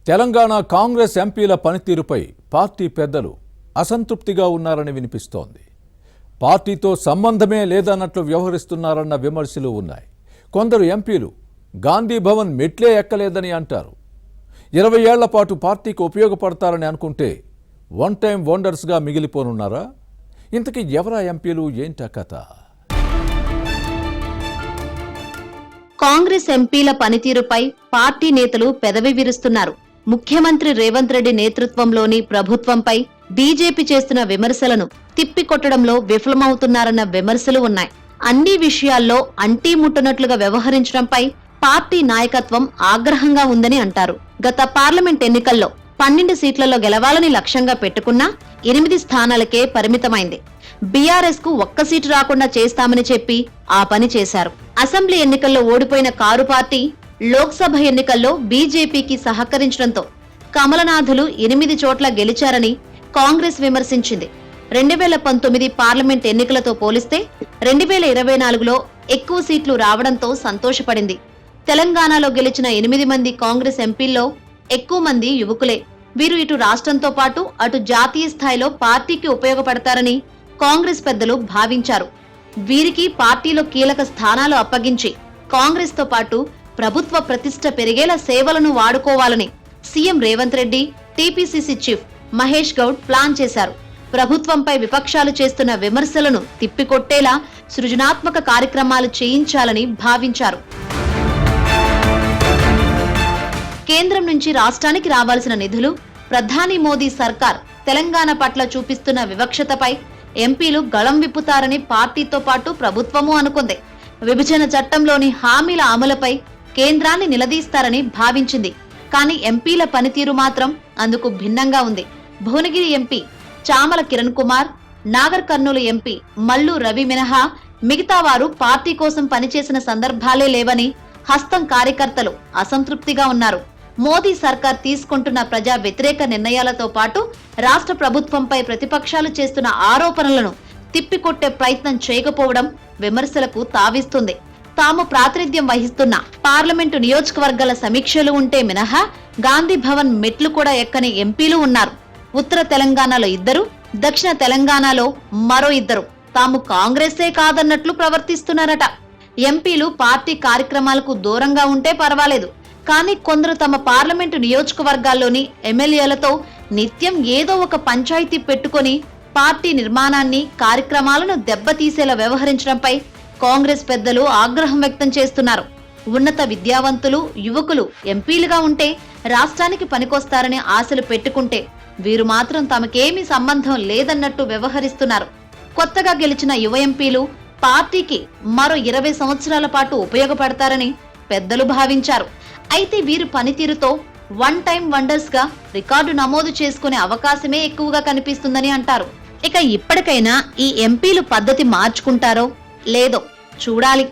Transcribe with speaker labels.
Speaker 1: తెలంగాణ కాంగ్రెస్ ఎంపీల పనితీరుపై పార్టీ పెద్దలు అసంతృప్తిగా ఉన్నారని వినిపిస్తోంది. పార్టీతో సంబంధమే లేదన్నట్లు వ్యవహరిస్తున్నారన్న విమర్శలు ఉన్నాయి. కొందరు ఎంపీలు గాంధీ భవన్ మెట్లే ఎక్కలేదని అంటారు. 20 ఏళ్ల పాటు పార్టీకి ఉపయోగపడతారని అనుకుంటే వన్ టైం వండర్స్గా మిగిలిపోనున్నారా? ఇంతకీ ఎవరా ఎంపీలు, ఏంటా కథ?
Speaker 2: కాంగ్రెస్ ఎంపీల పనితీరుపై పార్టీ నేతలు పెదవి విరుస్తున్నారు. ముఖ్యమంత్రి రేవంత్ రెడ్డి నేతృత్వంలోని ప్రభుత్వంపై బీజేపీ చేస్తున్న విమర్శలను తిప్పికొట్టడంలో విఫలమవుతున్నారన్న విమర్శలు ఉన్నాయి. అన్ని విషయాల్లో అంటీ ముట్టనట్లుగా వ్యవహరించడంపై పార్టీ నాయకత్వం ఆగ్రహంగా ఉందని అంటారు. గత పార్లమెంట్ ఎన్నికల్లో 12 సీట్లలో గెలవాలని లక్ష్యంగా పెట్టుకున్నా 8 స్థానాలకే పరిమితమైంది. బీఆర్ఎస్ కు 1 సీటు రాకుండా చేస్తామని చెప్పి ఆ పని చేశారు. అసెంబ్లీ ఎన్నికల్లో ఓడిపోయిన కారు పార్టీ లోక్సభ ఎన్నికల్లో బీజేపీకి సహకరించడంతో కమలనాథులు 8 చోట్ల గెలిచారని కాంగ్రెస్ విమర్శించింది. 2019 పార్లమెంట్ ఎన్నికలతో పోలిస్తే 2024లో ఎక్కువ సీట్లు రావడంతో సంతోషపడింది. తెలంగాణలో గెలిచిన 8 మంది కాంగ్రెస్ ఎంపీల్లో ఎక్కువ మంది యువకులే. వీరు ఇటు రాష్ట్రంతో పాటు అటు జాతీయ స్థాయిలో పార్టీకి ఉపయోగపడతారని కాంగ్రెస్ పెద్దలు భావించారు. వీరికి పార్టీలో కీలక స్థానాలు అప్పగించి కాంగ్రెస్ తో పాటు ప్రభుత్వ ప్రతిష్ట పెరిగేలా సేవలను వాడుకోవాలని CM Revanth Reddy, TPCC chief Mahesh Goud plan చేశారు. ప్రభుత్వంపై విపక్షాలు చేస్తున్న విమర్శలను తిప్పికొట్టేలా సృజనాత్మక కార్యక్రమాలు చేయించాలని భావించారు. కేంద్రం నుంచి రాష్ట్రానికి రావాల్సిన నిధులు, ప్రధాని మోదీ సర్కార్ తెలంగాణ పట్ల చూపిస్తున్న వివక్షతపై ఎంపీలు గళం విప్పుతారని పార్టీతో పాటు ప్రభుత్వము అనుకుంది. విభజన చట్టంలోని హామీల అమలుపై కేంద్రాన్ని నిలదీస్తారని భావించింది. కానీ ఎంపీల పనితీరు మాత్రం అందుకు భిన్నంగా ఉంది. భువనగిరి ఎంపీ చామల కిరణ్ కుమార్, నాగర్ కర్నూలు ఎంపీ మల్లు రవి మినహా మిగతా వారు పార్టీ కోసం పనిచేసిన సందర్భాలే లేవని హస్తం కార్యకర్తలు అసంతృప్తిగా ఉన్నారు. మోదీ సర్కార్ తీసుకుంటున్న ప్రజా వ్యతిరేక నిర్ణయాలతో పాటు రాష్ట్ర ప్రభుత్వంపై ప్రతిపక్షాలు చేస్తున్న ఆరోపణలను తిప్పికొట్టే ప్రయత్నం చేయకపోవడం విమర్శలకు తావిస్తుంది. తాము ప్రాతినిధ్యం వహిస్తున్న పార్లమెంటు నియోజకవర్గాల సమీక్షలు ఉంటే మినహా గాంధీ భవన్ మెట్లు కూడా ఎక్కని ఎంపీలు ఉన్నారు. ఉత్తర తెలంగాణలో 2, దక్షిణ తెలంగాణలో మరో 2 తాము కాంగ్రెసే కాదన్నట్లు ప్రవర్తిస్తున్నారట. ఎంపీలు పార్టీ కార్యక్రమాలకు దూరంగా ఉంటే పర్వాలేదు, కానీ కొందరు తమ పార్లమెంటు నియోజకవర్గాల్లోని ఎమ్మెల్యేలతో నిత్యం ఏదో ఒక పంచాయతీ పెట్టుకుని పార్టీ నిర్మాణాన్ని, కార్యక్రమాలను దెబ్బతీసేలా వ్యవహరించడంపై కాంగ్రెస్ పెద్దలు ఆగ్రహం వ్యక్తం చేస్తున్నారు. ఉన్నత విద్యావంతులు, యువకులు ఎంపీలుగా ఉంటే రాష్ట్రానికి పనికొస్తారని ఆశలు పెట్టుకుంటే వీరు మాత్రం తమకేమీ సంబంధం లేదన్నట్టు వ్యవహరిస్తున్నారు. కొత్తగా గెలిచిన యువ ఎంపీలు పార్టీకి మరో 20 సంవత్సరాల పాటు ఉపయోగపడతారని పెద్దలు భావించారు. అయితే వీరు పనితీరుతో వన్ టైం వండర్స్ గా రికార్డు నమోదు చేసుకునే అవకాశమే ఎక్కువగా కనిపిస్తుందని అంటారు. ఇక ఇప్పటికైనా ఈ ఎంపీలు పద్ధతి మార్చుకుంటారో లేదో చూడాలి.